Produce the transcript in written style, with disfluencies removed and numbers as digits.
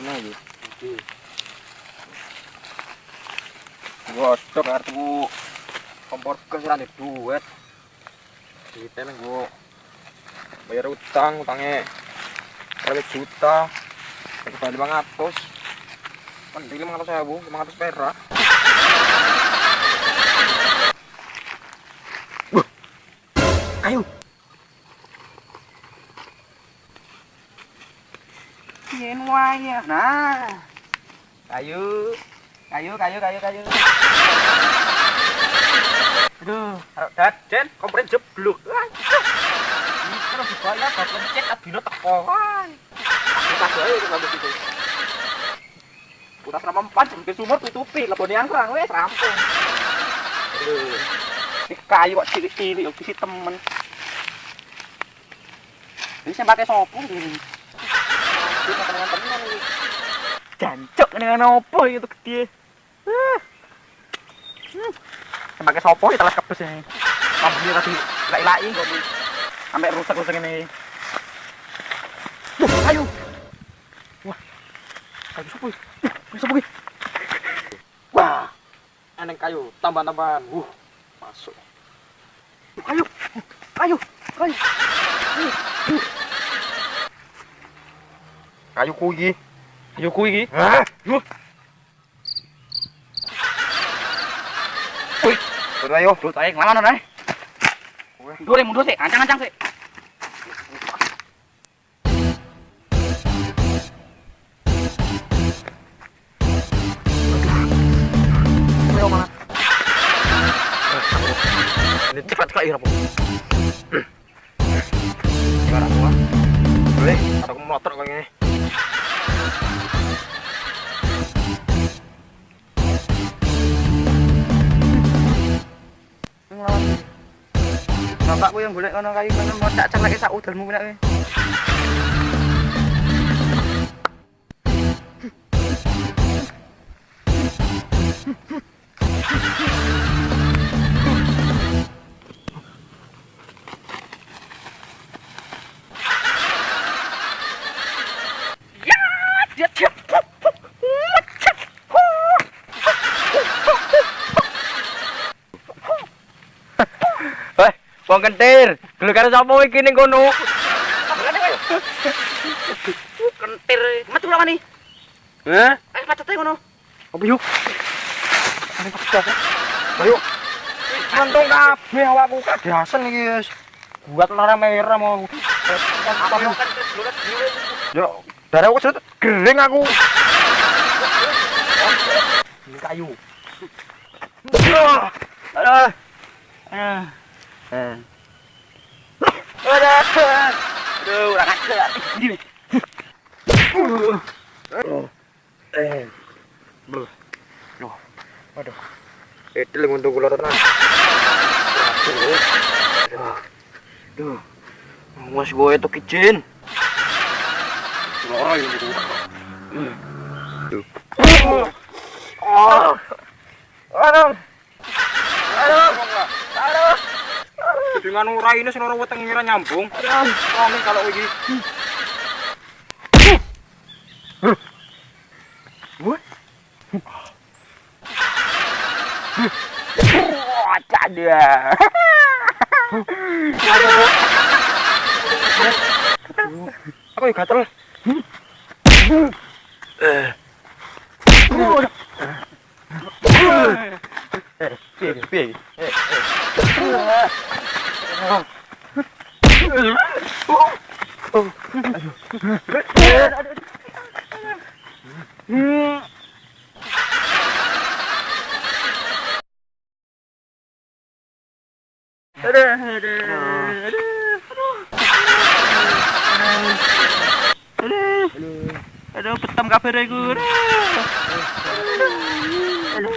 Nah iki. Godhok kartu kompor gas ra duit. Duitnya nang gua bayar utangnya 1 juta. Kembali 500. Kan 500.000, 500 perak. Ayo. Yen wae. Nah. Kayu. Aduh, arep daden kompren jeblok. Terus dibayar bakal cek adino teko. Kita bae kalau gitu. Udah selama 4 jam ke sumur tutupi lebone angkrang wis rampung. Aduh. Kayu kok cilik-cilik kok isi temen. Ini saya pakai sopo ini. Ini dengan temen ini. Jancuk dengan opo itu gede. Saya pakai sopo itu telas kepes ini. Lampunya tadi laki-laki kok ini. Sampai rusak-rusak ini. Ayo. Wah. Kayu sopo ini. Sopo ini. Wah. Eneng kayu, tambahan-tambahan. Masuk. Kayu. Kayuku iki. Hah? Wih, ayo, ngelawan ae. Mundur sih, ancang-ancang sih. Ayo mana? Ini cepat ya, Rapo. Gimana gua? Boleh, atau motor kayak gini. Bapakku yang golek kono kayu kono mau tak celeke sak udalmu nek kowe. Wong kentir, gelem karo sapa iki ning kono? Kentir, metu lama nih. Heh? Macete ngono. Opo yuk? Ane pecah. Ayo. Mantung kabeh awakku kadasen iki wis. Buat lara merah mau. Yo, darahku sedot gering aku. Ini kayu. Aduh. Aduh, ora kaget. Gini. Loh. Aduh. Edel ngunduh kula tenan. Aduh. Mas gue itu kijin. Loro iki. Tuh. Aduh. Dengan urai ini seluruh weteng ngira nyambung. Kami kalau iki. Ada. Aku ya gatel. Piye. Aduh, petam kabar aku. Aduh.